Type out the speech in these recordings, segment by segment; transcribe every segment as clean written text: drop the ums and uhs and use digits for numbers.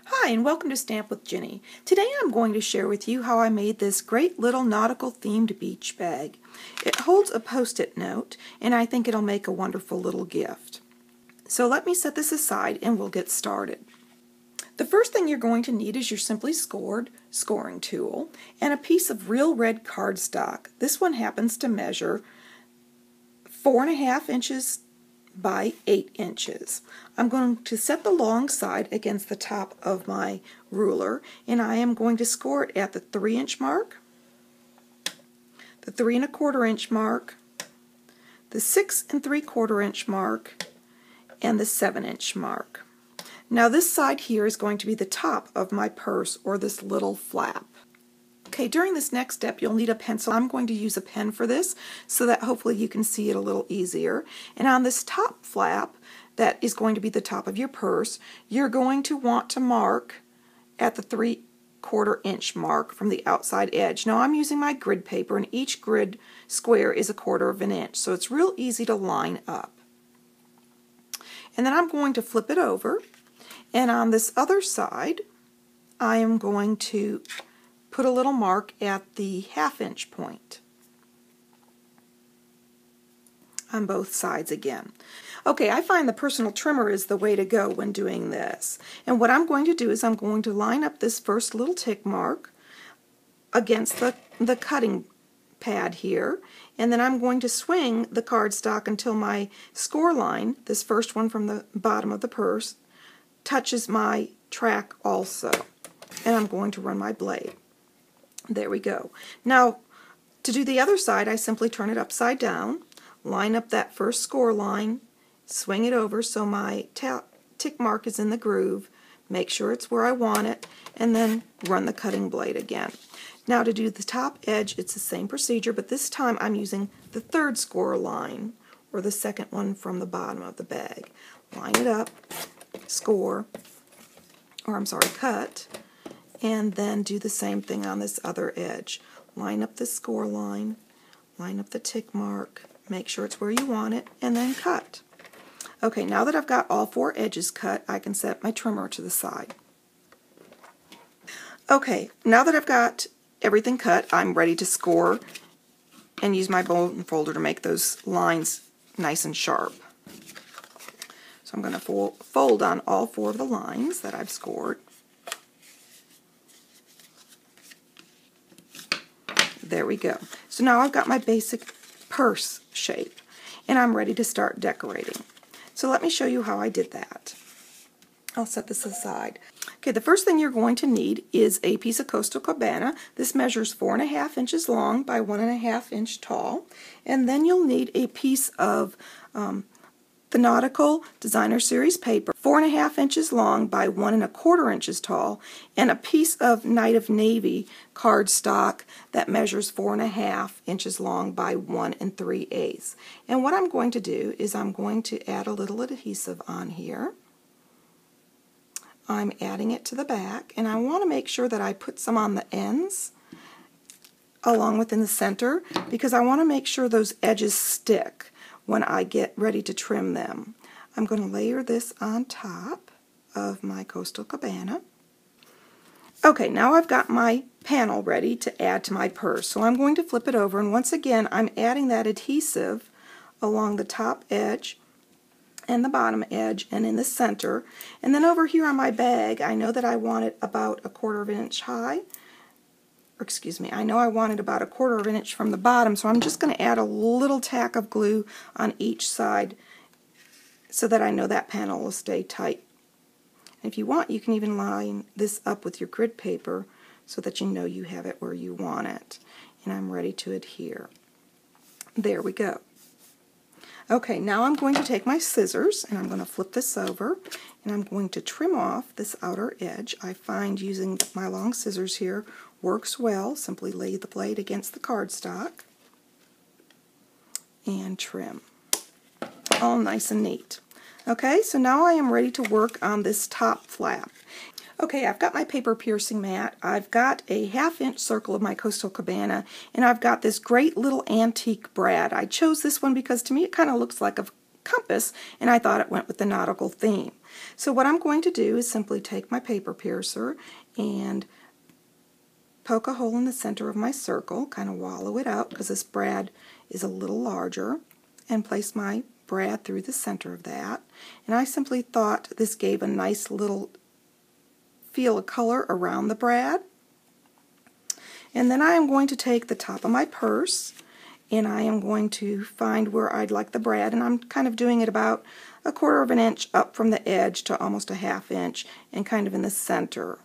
Hi and welcome to Stamp with Ginny. Today I'm going to share with you how I made this great little nautical themed beach bag. It holds a post-it note and I think it'll make a wonderful little gift. So let me set this aside and we'll get started. The first thing you're going to need is your simply scored scoring tool and a piece of real red cardstock. This one happens to measure 4.5 inches by 8 inches. I'm going to set the long side against the top of my ruler and I am going to score it at the 3-inch mark, the 3 1/4 inch mark, the 6 3/4 inch mark, and the 7-inch mark. Now this side here is going to be the top of my purse or this little flap. Okay, during this next step you'll need a pencil. I'm going to use a pen for this so that hopefully you can see it a little easier. And on this top flap that is going to be the top of your purse, you're going to want to mark at the 3 1/4 inch mark from the outside edge. Now I'm using my grid paper and each grid square is 1/4 inch, so it's real easy to line up. And then I'm going to flip it over, and on this other side I am going to put a little mark at the 1/2 inch point on both sides again. Okay, I find the personal trimmer is the way to go when doing this. And what I'm going to do is I'm going to line up this first little tick mark against the cutting pad here, and then I'm going to swing the cardstock until my score line, this first one from the bottom of the purse, touches my track also. And I'm going to run my blade. There we go. Now, to do the other side, I simply turn it upside down, line up that first score line, swing it over so my tick mark is in the groove, make sure it's where I want it, and then run the cutting blade again. Now to do the top edge, it's the same procedure, but this time I'm using the 3rd score line, or the second one from the bottom of the bag. Line it up, cut, and then do the same thing on this other edge. Line up the score line, line up the tick mark, make sure it's where you want it, and then cut. Okay, now that I've got all 4 edges cut, I can set my trimmer to the side. Okay, now that I've got everything cut, I'm ready to score and use my bone folder to make those lines nice and sharp. So I'm going to fold on all 4 of the lines that I've scored. There we go. So now I've got my basic purse shape and I'm ready to start decorating. So let me show you how I did that. I'll set this aside. Okay, the first thing you're going to need is a piece of Coastal Cabana. This measures 4.5 inches long by 1.5 inch tall. And then you'll need a piece of the Nautical Designer Series paper, 4.5 inches long by 1 1/4 inches tall, and a piece of Night of Navy cardstock that measures 4.5 inches long by 1 3/8. And what I'm going to do is I'm going to add a little adhesive on here. I'm adding it to the back, and I want to make sure that I put some on the ends along within the center because I want to make sure those edges stick when I get ready to trim them. I'm going to layer this on top of my Coastal Cabana. Okay, now I've got my panel ready to add to my purse. So I'm going to flip it over, and once again I'm adding that adhesive along the top edge and the bottom edge and in the center. And then over here on my bag, I know that I want it about 1/4 inch high. I know I want it about 1/4 inch from the bottom, so I'm just going to add a little tack of glue on each side so that I know that panel will stay tight. And if you want, you can even line this up with your grid paper so that you know you have it where you want it. And I'm ready to adhere. There we go. Okay, now I'm going to take my scissors and I'm going to flip this over and I'm going to trim off this outer edge. I find using my long scissors here works well. Simply lay the blade against the cardstock and trim. All nice and neat. Okay, so now I am ready to work on this top flap. Okay, I've got my paper piercing mat, I've got a 1/2 inch circle of my Coastal Cabana, and I've got this great little antique brad. I chose this one because to me it kind of looks like a compass, and I thought it went with the nautical theme. So what I'm going to do is simply take my paper piercer and poke a hole in the center of my circle, kind of wallow it out because this brad is a little larger, and place my brad through the center of that. And I simply thought this gave a nice little feel of color around the brad. And then I am going to take the top of my purse and I am going to find where I'd like the brad, and I'm kind of doing it about 1/4 of an inch up from the edge to almost 1/2 inch and kind of in the center.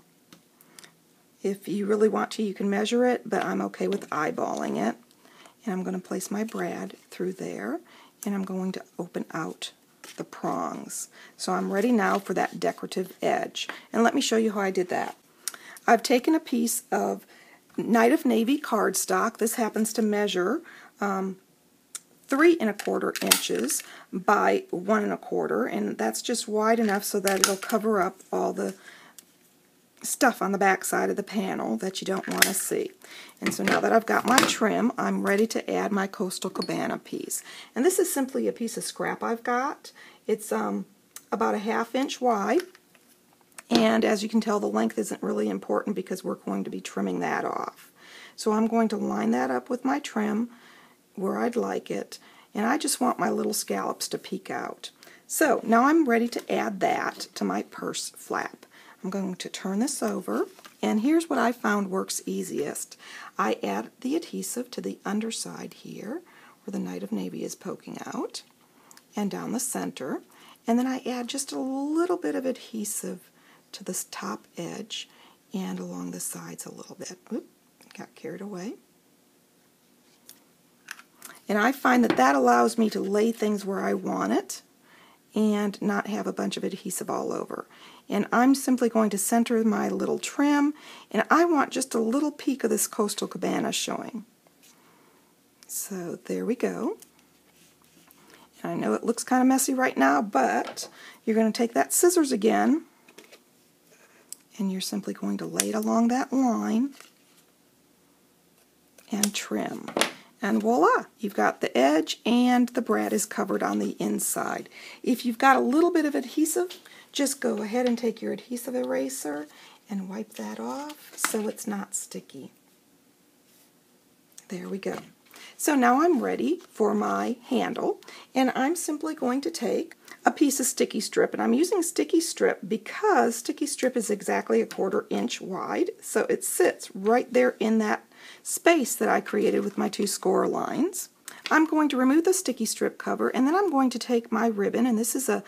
If you really want to, you can measure it, but I'm okay with eyeballing it. And I'm going to place my brad through there, and I'm going to open out the prongs. So I'm ready now for that decorative edge. And let me show you how I did that. I've taken a piece of Night of Navy cardstock. This happens to measure 3 1/4 inches by 1 1/4, and that's just wide enough so that it'll cover up all the stuff on the back side of the panel that you don't want to see. And so now that I've got my trim, I'm ready to add my Coastal Cabana piece. And this is simply a piece of scrap I've got. It's about 1/2 inch wide, and as you can tell, the length isn't really important because we're going to be trimming that off. So I'm going to line that up with my trim where I'd like it, and I just want my little scallops to peek out. So now I'm ready to add that to my purse flap. I'm going to turn this over, and here's what I found works easiest. I add the adhesive to the underside here, where the Night of Navy is poking out, and down the center, and then I add just a little bit of adhesive to this top edge and along the sides a little bit. Oop, got carried away. And I find that that allows me to lay things where I want it and not have a bunch of adhesive all over. And I'm simply going to center my little trim, and I want just a little peek of this Coastal Cabana showing. So there we go. And I know it looks kind of messy right now, but you're going to take that scissors again, and you're simply going to lay it along that line and trim. And voila, you've got the edge and the brad is covered on the inside. If you've got a little bit of adhesive, just go ahead and take your adhesive eraser and wipe that off so it's not sticky. There we go. So now I'm ready for my handle, and I'm simply going to take a piece of sticky strip, and I'm using sticky strip because sticky strip is exactly 1/4 inch wide, so it sits right there in that space that I created with my 2 score lines. I'm going to remove the sticky strip cover, and then I'm going to take my ribbon, and this is a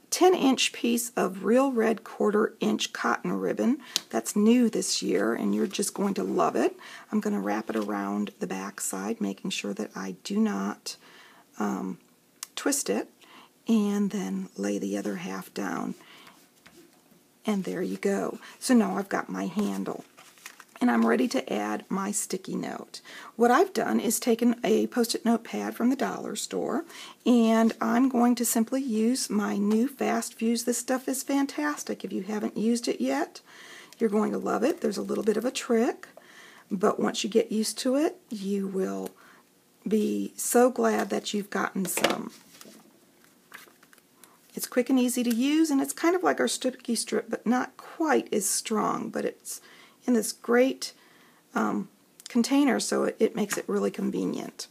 10-inch piece of real red 1/4 inch cotton ribbon that's new this year, and you're just going to love it. I'm going to wrap it around the back side, making sure that I do not twist it, and then lay the other half down. And there you go. So now I've got my handle, and I'm ready to add my sticky note. What I've done is taken a Post-it note pad from the dollar store, and I'm going to simply use my new Fast Fuse. This stuff is fantastic. If you haven't used it yet, you're going to love it. There's a little bit of a trick, but once you get used to it, you will be so glad that you've gotten some. It's quick and easy to use, and it's kind of like our sticky strip, but not quite as strong, but it's in this great container, so it makes it really convenient.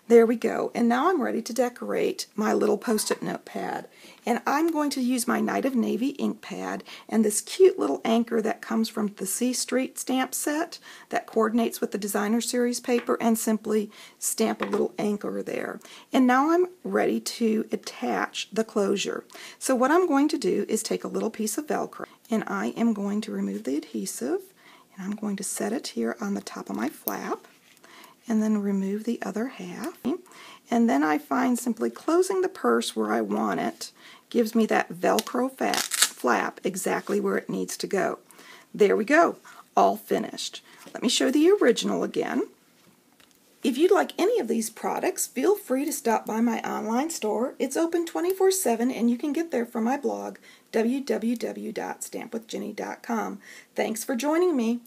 There we go, and now I'm ready to decorate my little Post-it note pad. And I'm going to use my Night of Navy ink pad and this cute little anchor that comes from the C Street stamp set that coordinates with the Designer Series paper, and simply stamp a little anchor there. And now I'm ready to attach the closure. So what I'm going to do is take a little piece of Velcro, and I am going to remove the adhesive, and I'm going to set it here on the top of my flap, and then remove the other half. And then I find simply closing the purse where I want it gives me that Velcro flap exactly where it needs to go. There we go, all finished. Let me show the original again. If you'd like any of these products, feel free to stop by my online store. It's open 24/7, and you can get there from my blog, www.stampwithjinny.com. Thanks for joining me.